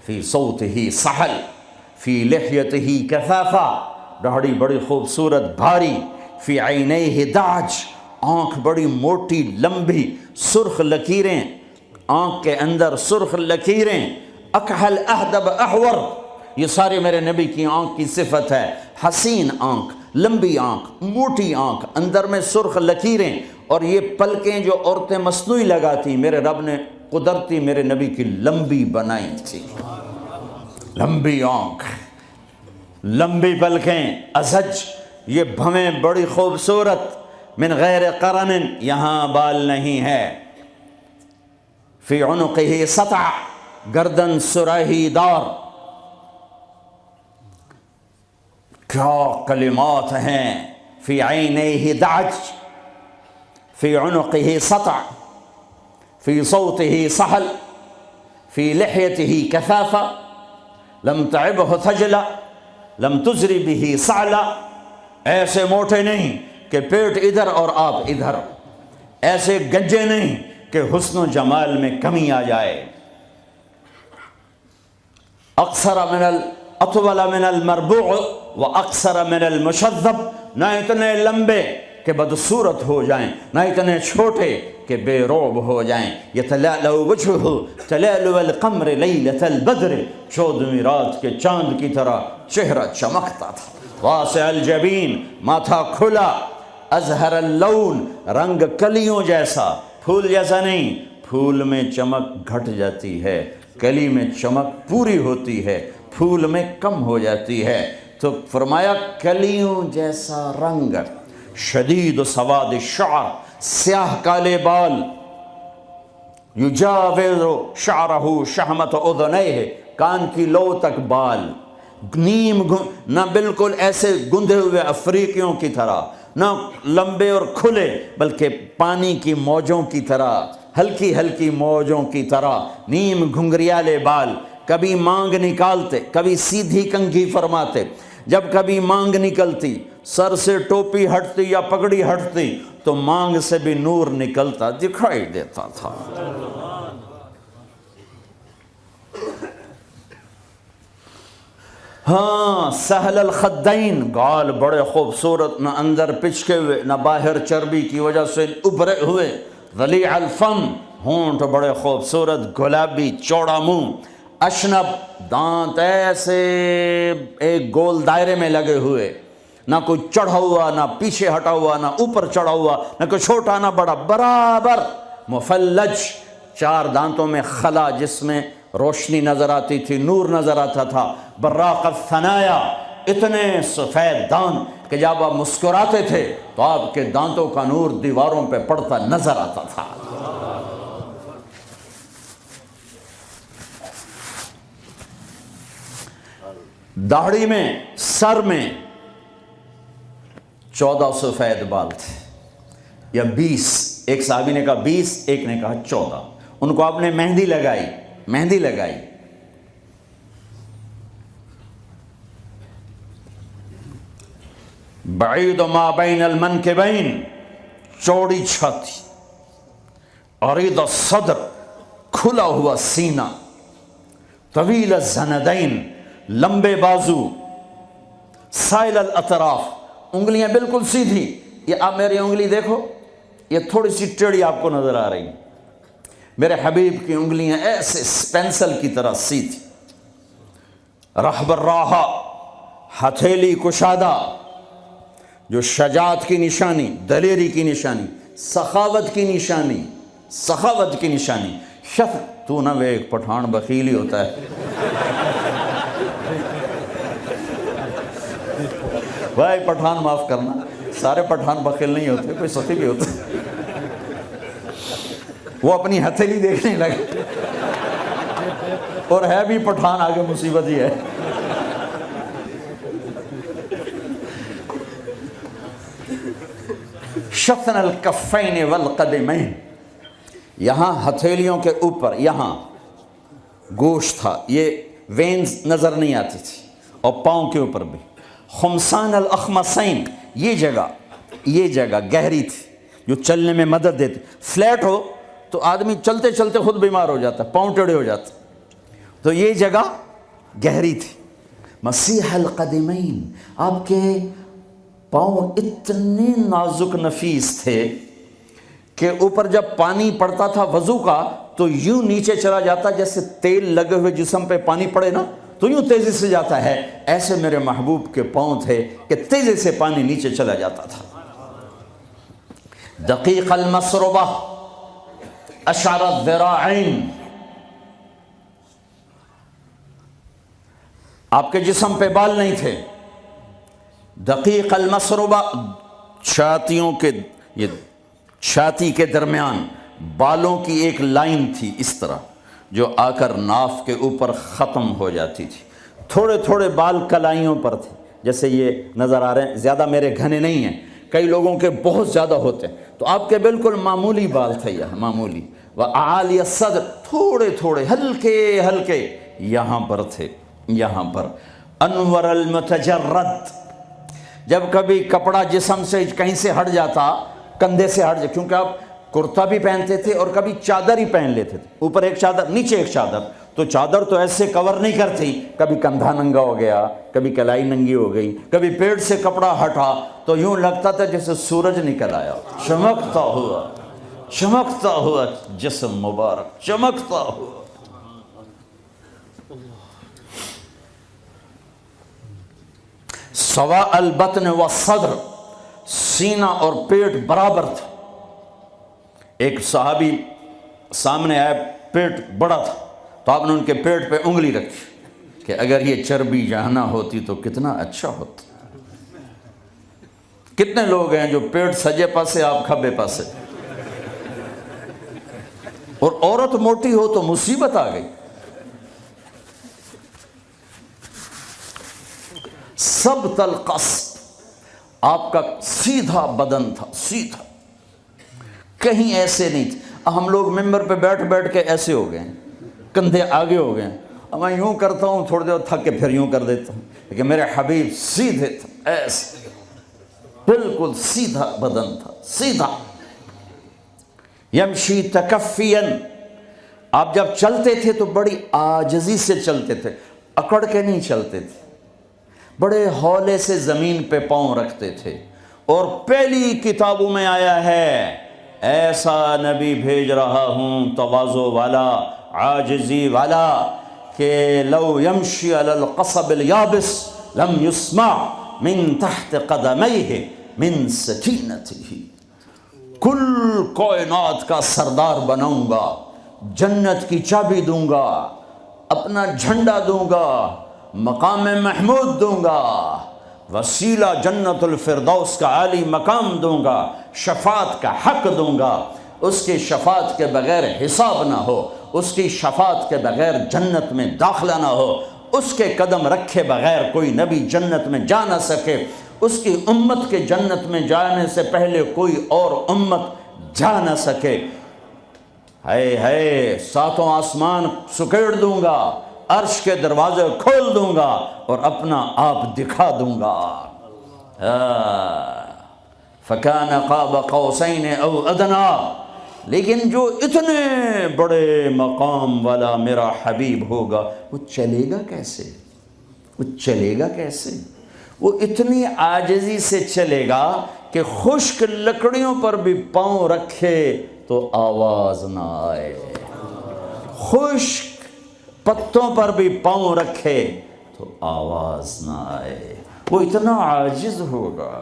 فی صوتہ سحل، فی لحیتہ کثافہ، داڑھی بڑی خوبصورت بھاری، فی عینیہ دعج، آنکھ بڑی موٹی لمبی، سرخ لکیریں، آنکھ کے اندر سرخ لکیریں، اکحل اہدب احور، یہ سارے میرے نبی کی آنکھ کی صفت ہے۔ حسین آنکھ، لمبی آنکھ، موٹی آنکھ، اندر میں سرخ لکیریں، اور یہ پلکیں جو عورتیں مصنوعی لگاتی میرے رب نے قدرتی میرے نبی کی لمبی بنائی تھی۔ لمبی آنکھ، لمبی پلکیں، ازج، یہ بھویں بڑی خوبصورت، من غیر قرن، یہاں بال نہیں ہے، فی عنقہ سطع، گردن سراہی دار۔ کیا کلمات ہیں، فی عینیہ دعج، فی عنقہ سطع، فی صوتہ سحل، فی لحیتہ کثافہ، لم تعبہ ثجلا، لم تزری بہ سعلا، ایسے موٹے نہیں کہ پیٹ ادھر اور آپ ادھر، ایسے گنجے نہیں کہ حسن و جمال میں کمی آ جائے، اطول من المربوع و اقصر من المشذب، نہ اتنے لمبے کہ بدصورت ہو جائیں، نہ اتنے چھوٹے کہ بے روب ہو جائیں۔ یتلألأ وجہہ تلألؤ القمر لیلۃ البدر، 14ویں رات کے چاند کی طرح چہرہ چمکتا تھا۔ واسع الجبین، ماتھا کھلا، ازہر اللون، رنگ کلیوں جیسا، پھول جیسا نہیں، پھول میں چمک گھٹ جاتی ہے، کلی میں چمک پوری ہوتی ہے، پھول میں کم ہو جاتی ہے، تو فرمایا کلیوں جیسا رنگ، شدید سواد الشعر، سیاہ کالے بال، یجاوز شعرہ شحمۃ اذنیہ، کان کی لو تک بال، نیم نہ بالکل ایسے گندے ہوئے افریقیوں کی طرح، نہ لمبے اور کھلے، بلکہ پانی کی موجوں کی طرح، ہلکی ہلکی موجوں کی طرح، نیم گھنگریالے بال، کبھی مانگ نکالتے، کبھی سیدھی کنگھی فرماتے، جب کبھی مانگ نکلتی، سر سے ٹوپی ہٹتی یا پگڑی ہٹتی تو مانگ سے بھی نور نکلتا دکھائی دیتا تھا۔ ہاں، سہل الخدین، گال بڑے خوبصورت، نہ اندر پچکے ہوئے نہ باہر چربی کی وجہ سے ابھرے ہوئے، ضلیع الفم، ہونٹ بڑے خوبصورت گلابی، چوڑا منہ، اشنب، دانت ایسے ایک گول دائرے میں لگے ہوئے، نہ کوئی چڑھا ہوا نہ پیچھے ہٹا ہوا نہ اوپر چڑھا ہوا، نہ کوئی چھوٹا نہ بڑا، برابر، مفلج، 4 دانتوں میں خلا جس میں روشنی نظر آتی تھی، نور نظر آتا تھا، براق الثنایا، اتنے سفید دانت کہ جب آپ مسکراتے تھے تو آپ کے دانتوں کا نور دیواروں پہ پڑتا نظر آتا تھا۔ داڑھی میں، سر میں 14 سفید بال تھے یا 20، ایک صحابی نے کہا 20، ایک نے کہا 14، ان کو آپ نے مہندی لگائی۔ بعید ما بین المنکبین، چوڑی چھاتی، عریض الصدر، کھلا ہوا سینہ، طویل الزندین، لمبے بازو، سائل الاطراف، انگلیاں بالکل سیدھی، یہ آپ میری انگلی دیکھو، یہ تھوڑی سی ٹیڑھی آپ کو نظر آ رہی، میرے حبیب کی انگلیاں ایسے پینسل کی طرح سیدھی، رحب الراحہ، ہتھیلی کشادہ، جو شجاعت کی نشانی، دلیری کی نشانی، سخاوت کی نشانی، تو نہ وہ ایک پٹھان بخیل ہی ہوتا ہے، بھائی پٹھان معاف کرنا، سارے پٹھان بخیل نہیں ہوتے، کوئی سخی بھی ہوتا ہے، وہ اپنی ہتھیلی دیکھنے لگے اور ہے بھی پٹھان، آگے مصیبت ہی ہے۔ شفن الکفین والقدمین، یہاں ہتھیلیوں کے اوپر یہاں گوشت تھا، یہ وینز نظر نہیں آتی تھی، اور پاؤں کے اوپر بھی۔ خمسان الاخمسین، یہ جگہ گہری تھی جو چلنے میں مدد دیتی، فلیٹ ہو تو آدمی چلتے چلتے خود بیمار ہو جاتا، پاؤں ٹیڑھے ہو جاتے۔ تو یہ جگہ گہری تھی. مسیح القدمین، آپ کے پاؤں اتنے نازک نفیس تھے کہ اوپر جب پانی پڑتا تھا وضو کا تو یوں نیچے چلا جاتا جیسے تیل لگے ہوئے جسم پہ پانی پڑے نا تو یوں تیزی سے جاتا ہے. ایسے میرے محبوب کے پاؤں تھے کہ تیزی سے پانی نیچے چلا جاتا تھا. دقیق المسربہ اشعر الذراعین، آپ کے جسم پہ بال نہیں تھے. دقیق المسربہ، چھاتیوں کے، یہ چھاتی کے درمیان بالوں کی ایک لائن تھی اس طرح جو آ کر ناف کے اوپر ختم ہو جاتی تھی. تھوڑے تھوڑے بال کلائیوں پر تھے جیسے یہ نظر آ رہے ہیں. زیادہ میرے گھنے نہیں ہیں، کئی لوگوں کے بہت زیادہ ہوتے ہیں، تو آپ کے بالکل معمولی بال تھے یہ معمولی. وَأَعَالِيَ الصَّدْرِ، تھوڑے تھوڑے ہلکے ہلکے یہاں پر تھے، یہاں پر. انور المتجرد، جب کبھی کپڑا جسم سے کہیں سے ہٹ جاتا، کندھے سے ہٹ جاتا، کیونکہ آپ کرتا بھی پہنتے تھے اور کبھی چادر ہی پہن لیتے تھے، اوپر ایک چادر نیچے ایک چادر، تو چادر تو ایسے کور نہیں کرتی، کبھی کندھا ننگا ہو گیا، کبھی کلائی ننگی ہو گئی، کبھی پیٹ سے کپڑا ہٹا تو یوں لگتا تھا جیسے سورج نکل آیا، چمکتا ہوا جسم مبارک، چمکتا ہوا. سواء البطن والصدر، سینہ اور پیٹ برابر تھا. ایک صحابی سامنے آئے، پیٹ بڑا تھا تو آپ نے ان کے پیٹ پہ انگلی رکھی کہ اگر یہ چربی یہاں نہ ہوتی تو کتنا اچھا ہوتا. کتنے لوگ ہیں جو پیٹ سجے پاسے آپ کھبے پاسے، اور عورت موٹی ہو تو مصیبت آ گئی. ثبت القصد، آپ کا سیدھا بدن تھا، سیدھا، کہیں ایسے نہیں تھے. ہم لوگ ممبر پہ بیٹھ بیٹھ کے ایسے ہو گئے، کندھے آگے ہو گئے. میں یوں کرتا ہوں تھوڑی دیر تھک کے پھر یوں کر دیتا ہوں، لیکن میرے حبیب سیدھے تھے، ایسے بالکل سیدھا بدن تھا، سیدھا. یمشی تکفیا، آپ جب چلتے تھے تو بڑی عاجزی سے چلتے تھے، اکڑ کے نہیں چلتے تھے، بڑے ہولے سے زمین پہ پاؤں رکھتے تھے. اور پہلی کتابوں میں آیا ہے ایسا نبی بھیج رہا ہوں تواضع والا، عاجزی والا، کہ لو یمشی علی القصب الیابس لم یسمع من تحت قدمیہ من سکینتہ. کل کائنات کا سردار بناؤں گا، جنت کی چابی دوں گا، اپنا جھنڈا دوں گا، مقام محمود دوں گا، وسیلہ جنت الفردوس کا عالی مقام دوں گا، شفاعت کا حق دوں گا. اس کی شفاعت کے بغیر حساب نہ ہو، اس کی شفاعت کے بغیر جنت میں داخلہ نہ ہو، اس کے قدم رکھے بغیر کوئی نبی جنت میں جا نہ سکے، اس کی امت کے جنت میں جانے سے پہلے کوئی اور امت جا نہ سکے. ہے ساتوں آسمان سکیڑ دوں گا، عرش کے دروازے کھول دوں گا اور اپنا آپ دکھا دوں گا. فَكَانَ قَابَ قَوْسَيْنِ أَوْ أَدْنَىٰ. لیکن جو اتنے بڑے مقام والا میرا حبیب ہوگا وہ چلے گا کیسے؟ وہ چلے گا کیسے؟ وہ اتنی عاجزی سے چلے گا کہ خشک لکڑیوں پر بھی پاؤں رکھے تو آواز نہ آئے، خشک پتوں پر بھی پاؤں رکھے تو آواز نہ آئے. وہ اتنا عاجز ہوگا.